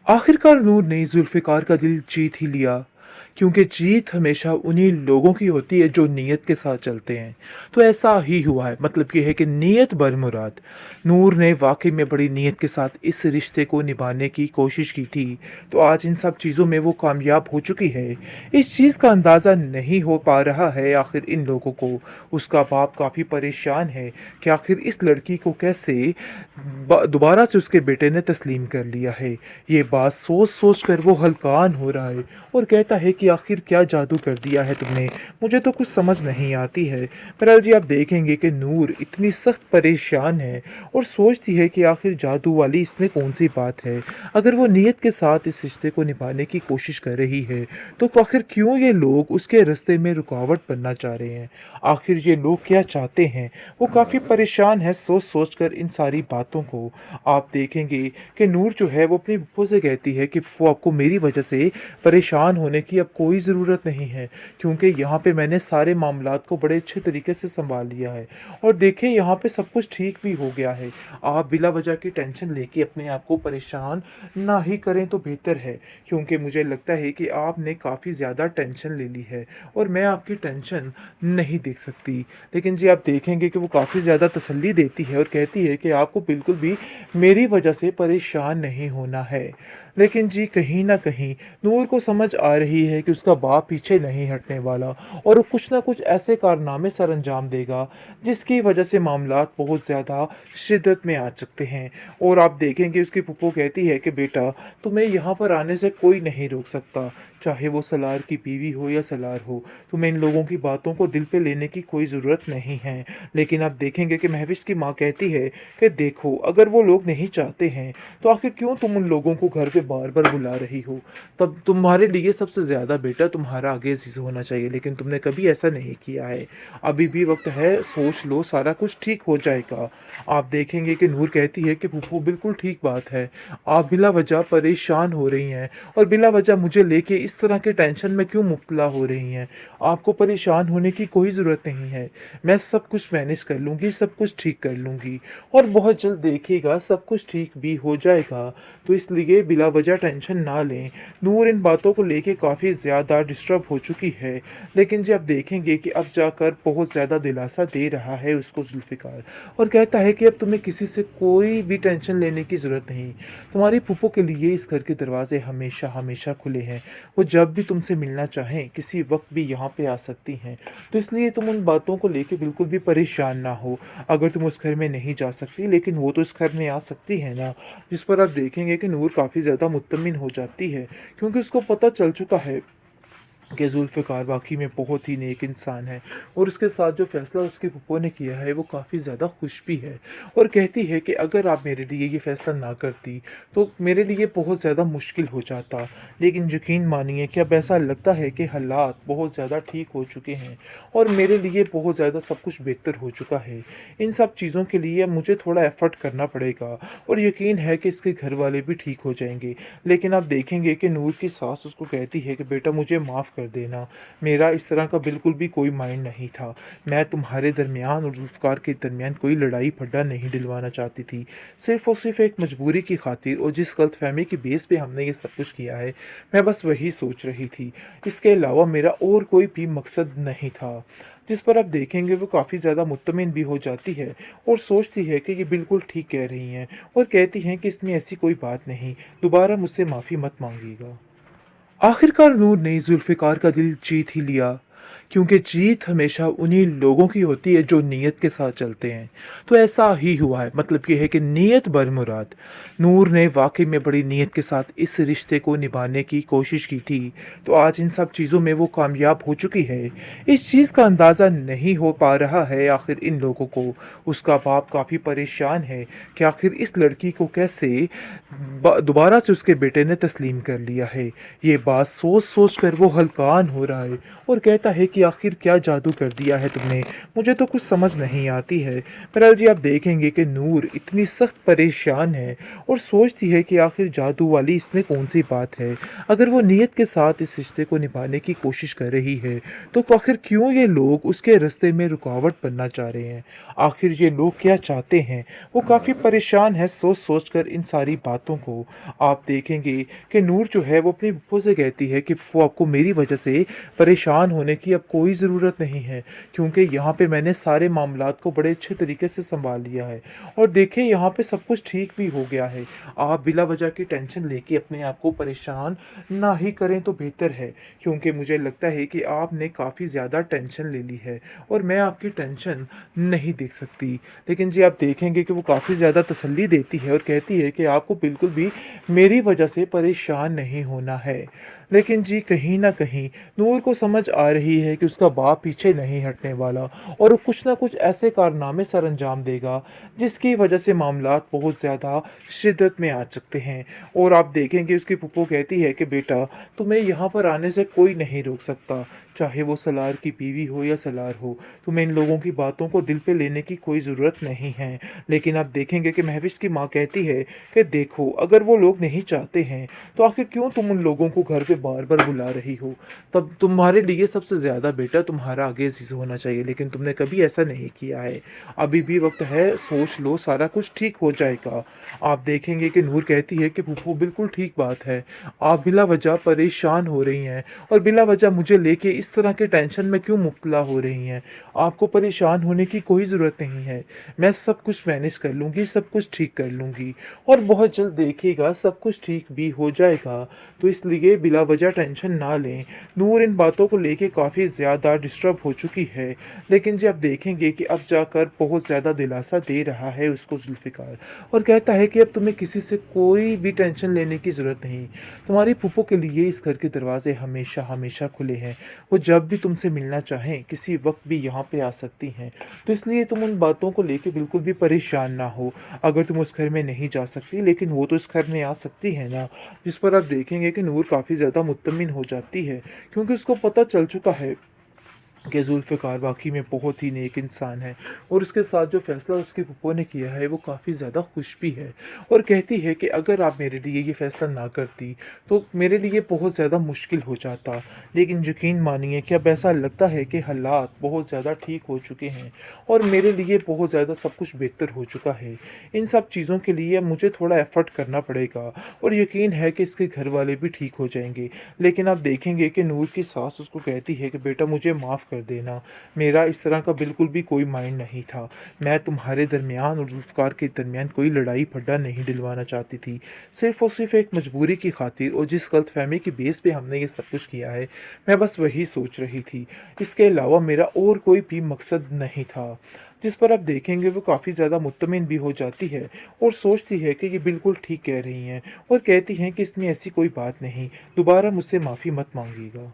आखिरकार नूर ने जुल्फ़िकार का दिल जीत ही लिया, क्योंकि जीत हमेशा उन्हीं लोगों की होती है जो नीयत के साथ चलते हैं। तो ऐसा ही हुआ है, मतलब ये है कि नीयत बरमुराद। नूर ने वाक़ई में बड़ी नीयत के साथ इस रिश्ते को निभाने की कोशिश की थी, तो आज इन सब चीज़ों में वो कामयाब हो चुकी है। इस चीज़ का अंदाज़ा नहीं हो पा रहा है आखिर इन लोगों को। उसका बाप काफ़ी परेशान है कि आखिर इस लड़की को कैसे दोबारा से उसके बेटे ने तस्लीम कर लिया है। ये बात सोच-सोच कर वो हलकान हो रहा है और कहता है कि आखिर क्या जादू कर दिया है तुमने? मुझे तो कुछ समझ नहीं आती है। बहरहाल जी, आप देखेंगे कि नूर इतनी सख्त परेशान है और सोचती है कि आखिर जादू वाली इसमें कौन-सी बात है? अगर वो नीयत के साथ इस रिश्ते को निभाने की कोशिश कर रही है, तो आखिर क्यों ये लोग उसके रास्ते में रुकावट बनना चाह रहे हैं? आखिर ये लोग क्या चाहते हैं? वो काफ़ी परेशान है सोच-सोच कर इन सारी बातों को। आप देखेंगे कि नूर जो है वो अपनी फूफो से कहती है कि फूफो, आपको मेरी वजह से परेशान होने की अब कोई ज़रूरत नहीं है, क्योंकि यहाँ पे मैंने सारे मामलात को बड़े अच्छे तरीके से सँभाल लिया है और देखिए यहाँ पे सब कुछ ठीक भी हो गया है। आप बिला वजह की टेंशन लेके अपने आप को परेशान ना ही करें तो बेहतर है, क्योंकि मुझे लगता है कि आपने काफ़ी ज़्यादा टेंशन ले ली है और मैं आपकी टेंशन नहीं देख सकती। लेकिन जी, आप देखेंगे कि वो काफ़ी ज़्यादा तसल्ली देती है और कहती है कि आपको बिल्कुल भी मेरी वजह से परेशान नहीं होना है। लेकिन जी, कहीं न कहीं नूर को समझ आ रही है कि उसका बाप पीछे नहीं हटने वाला और वो कुछ न कुछ ऐसे कारनामे सरअंजाम देगा, जिसकी वजह से मामलात बहुत ज़्यादा शिद्दत में आ सकते हैं। और आप देखेंगे उसकी फूफो कहती है कि बेटा, तुम्हें यहाँ पर आने से कोई नहीं रोक सकता, चाहे वो सलार की बीवी हो या सलार हो। तुम्हें इन लोगों की बातों को दिल पे लेने की कोई ज़रूरत नहीं है। लेकिन आप देखेंगे कि महविश की माँ कहती है कि देखो, अगर वो लोग नहीं चाहते हैं, तो आखिर क्यों तुम उन लोगों को घर पे बार-बार बुला रही हो? तब तुम्हारे लिए सबसे ज़्यादा बेटा तुम्हारा आगे अज़ीज़ होना चाहिए, लेकिन तुमने कभी ऐसा नहीं किया है। अभी भी वक़्त है, सोच लो, सारा कुछ ठीक हो जाएगा। आप देखेंगे कि नूर कहती है कि फूफो, बिल्कुल ठीक बात है। आप बिला वजह परेशान हो रही हैं और बिला वजह मुझे लेके इस तरह के टेंशन में क्यों मुब्तला हो रही हैं? आपको परेशान होने की कोई ज़रूरत नहीं है। मैं सब कुछ मैनेज कर लूँगी, सब कुछ ठीक कर लूँगी और बहुत जल्द देखिएगा सब कुछ ठीक भी हो जाएगा। तो इसलिए बिला वजह टेंशन ना लें। नूर इन बातों को लेके काफ़ी ज़्यादा डिस्टर्ब हो चुकी है, लेकिन जी, आप देखेंगे कि अब जाकर बहुत ज़्यादा दिलासा दे रहा है उसको ज़ुल्फ़िकार और कहता है कि अब तुम्हें किसी से कोई भी टेंशन लेने की ज़रूरत नहीं। तुम्हारी फूफो के लिए इस घर के दरवाज़े हमेशा हमेशा खुले हैं। वो जब भी तुमसे मिलना चाहें, किसी वक़्त भी यहाँ पे आ सकती हैं। तो इसलिए तुम उन बातों को लेके बिल्कुल भी परेशान ना हो। अगर तुम उस घर में नहीं जा सकती, लेकिन वो तो इस घर में आ सकती है ना। जिस पर आप देखेंगे कि नूर काफ़ी ज़्यादा मुत्तमिन हो जाती है, क्योंकि उसको पता चल चुका है कि ज़ुल्फ़िकार वाक़ई में बहुत ही नेक इंसान है और उसके साथ जो फ़ैसला उसकी फूफो ने किया है वो काफ़ी ज़्यादा खुश भी है और कहती है कि अगर आप मेरे लिए ये फ़ैसला ना करती, तो मेरे लिए बहुत ज़्यादा मुश्किल हो जाता। लेकिन यकीन मानिए कि अब ऐसा लगता है कि हालात बहुत ज़्यादा ठीक हो चुके हैं और मेरे लिए बहुत ज़्यादा सब कुछ बेहतर हो चुका है। इन सब चीज़ों के लिए अब मुझे थोड़ा एफ़र्ट करना पड़ेगा और यकीन है कि इसके घर वाले भी ठीक हो जाएँगे। लेकिन आप देखेंगे कि नूर की सास उसको कहती है कि बेटा, मुझे माफ़ कर देना, मेरा इस तरह का बिल्कुल भी कोई माइंड नहीं था। मैं तुम्हारे दरमियान और ज़ुल्फ़िकार के दरमियान कोई लड़ाई फड्डा नहीं डलवाना चाहती थी। सिर्फ़ और सिर्फ़ एक मजबूरी की खातिर और जिस गलतफ़हमी की बेस पे हमने ये सब कुछ किया है, मैं बस वही सोच रही थी। इसके अलावा मेरा और कोई भी मकसद नहीं था। जिस पर आप देखेंगे वो काफ़ी ज़्यादा मुत्तमिन भी हो जाती है और सोचती है कि ये बिल्कुल ठीक कह रही हैं और कहती हैं कि इसमें ऐसी कोई बात नहीं, दोबारा मुझसे माफ़ी मत माँगिएगा। आखिरकार नूर ने जुल्फ़िकार का दिल जीत ही लिया, क्योंकि जीत हमेशा उन्हीं लोगों की होती है जो नीयत के साथ चलते हैं। तो ऐसा ही हुआ है, मतलब ये है कि नीयत बरमुराद। नूर ने वाक़ई में बड़ी नीयत के साथ इस रिश्ते को निभाने की कोशिश की थी, तो आज इन सब चीज़ों में वो कामयाब हो चुकी है। इस चीज़ का अंदाज़ा नहीं हो पा रहा है आखिर इन लोगों को। उसका बाप काफ़ी परेशान है कि आखिर इस लड़की को कैसे दोबारा से उसके बेटे ने तस्लीम कर लिया है। ये बात सोच-सोच कर वो हलकान हो रहा है और कहता है कि आखिर क्या जादू कर दिया है तुमने, मुझे तो कुछ समझ नहीं आती है। बहरहाल जी आप देखेंगे कि नूर इतनी सख्त परेशान है और सोचती है कि आखिर जादू वाली इसमें कौन सी बात है। अगर वो नीयत के साथ इस रिश्ते को निभाने की कोशिश कर रही है तो आखिर क्यों ये लोग उसके रास्ते में रुकावट बनना चाह रहे हैं। आखिर ये लोग क्या चाहते हैं। वो काफ़ी परेशान है सोच सोच कर इन सारी बातों को। आप देखेंगे कि नूर जो है वो अपनी फूफो से कहती है कि फूफो आपको मेरी वजह से परेशान होने की अब कोई ज़रूरत नहीं है, क्योंकि यहाँ पे मैंने सारे मामलात को बड़े अच्छे तरीके से संभाल लिया है और देखिए यहाँ पे सब कुछ ठीक भी हो गया है। आप बिला वजह की टेंशन लेके अपने आप को परेशान ना ही करें तो बेहतर है, क्योंकि मुझे लगता है कि आपने काफ़ी ज़्यादा टेंशन ले ली है और मैं आपकी टेंशन नहीं देख सकती। लेकिन जी आप देखेंगे कि वो काफ़ी ज़्यादा तसल्ली देती है और कहती है कि आपको बिल्कुल भी मेरी वजह से परेशान नहीं होना है। लेकिन जी कहीं न कहीं नूर को समझ आ रही है कि उसका बाप पीछे नहीं हटने वाला और वो कुछ न कुछ ऐसे कारनामे सर अंजाम देगा जिसकी वजह से मामलात बहुत ज़्यादा शिद्दत में आ सकते हैं। और आप देखेंगे उसकी फूफो कहती है कि बेटा तुम्हें यहाँ पर आने से कोई नहीं रोक सकता, चाहे वो सलार की बीवी हो या सलार हो, तुम्हें इन लोगों की बातों को दिल पे लेने की कोई ज़रूरत नहीं है। लेकिन आप देखेंगे कि महविश की माँ कहती है कि देखो अगर वो लोग नहीं चाहते हैं तो आखिर क्यों तुम उन लोगों को घर पे बार-बार बुला रही हो? तब तुम्हारे लिए सबसे ज़्यादा बेटा तुम्हारा आगे अज़ीज़ होना चाहिए, लेकिन तुमने कभी ऐसा नहीं किया है। अभी भी वक़्त है, सोच लो सारा कुछ ठीक हो जाएगा। आप देखेंगे कि नूर कहती है कि फूफो बिल्कुल ठीक बात है। आप बिला वजह परेशान हो रही हैं और बिला वजह मुझे लेके इस तरह के टेंशन में क्यों मुब्तला हो रही हैं। आपको परेशान होने की कोई ज़रूरत नहीं है। मैं सब कुछ मैनेज कर लूँगी, सब कुछ ठीक कर लूँगी और बहुत जल्द देखिएगा सब कुछ ठीक भी हो जाएगा। तो इसलिए बिला वजह टेंशन ना लें। नूर इन बातों को लेके काफ़ी ज़्यादा डिस्टर्ब हो चुकी है। लेकिन जी आप देखेंगे कि अब जाकर बहुत ज़्यादा दिलासा दे रहा है उसको ज़ुल्फ़िकार और कहता है कि अब तुम्हें किसी से कोई भी टेंशन लेने की ज़रूरत नहीं। तुम्हारी फूफो के लिए इस घर के दरवाज़े हमेशा खुले हैं। वो जब भी तुमसे मिलना चाहें, किसी वक़्त भी यहाँ पे आ सकती हैं। तो इसलिए तुम उन बातों को लेके बिल्कुल भी परेशान ना हो। अगर तुम उस घर में नहीं जा सकती, लेकिन वो तो इस घर में आ सकती है ना। जिस पर आप देखेंगे कि नूर काफ़ी ज़्यादा मुत्तमिन हो जाती है, क्योंकि उसको पता चल चुका है कि ज़ुल्फ़िकार वाक़ई में बहुत ही नेक इंसान है और उसके साथ जो फ़ैसला उसकी फूफो ने किया है वो काफ़ी ज़्यादा खुश भी है और कहती है कि अगर आप मेरे लिए ये फ़ैसला ना करती तो मेरे लिए बहुत ज़्यादा मुश्किल हो जाता। लेकिन यकीन मानिए कि अब ऐसा लगता है कि हालात बहुत ज़्यादा ठीक हो चुके हैं और मेरे लिए बहुत ज़्यादा सब कुछ बेहतर हो चुका है। इन सब चीज़ों के लिए अब मुझे थोड़ा एफ़र्ट करना पड़ेगा और यकीन है कि इसके घर वाले भी ठीक हो जाएँगे। लेकिन आप देखेंगे कि नूर की सास उसको कहती है कि बेटा मुझे माफ़ कर देना, मेरा इस तरह का बिल्कुल भी कोई माइंड नहीं था। मैं तुम्हारे दरमियान और ज़ुल्फ़िकार के दरमियान कोई लड़ाई फड्डा नहीं डलवाना चाहती थी। सिर्फ़ और सिर्फ़ एक मजबूरी की खातिर और जिस गलतफ़हमी के बेस पे हमने ये सब कुछ किया है, मैं बस वही सोच रही थी। इसके अलावा मेरा और कोई भी मकसद नहीं था। जिस पर आप देखेंगे वो काफ़ी ज़्यादा मुत्तमिन भी हो जाती है और सोचती है कि ये बिल्कुल ठीक कह रही हैं और कहती हैं कि इसमें ऐसी कोई बात नहीं, दोबारा मुझसे माफ़ी मत माँगिएगा।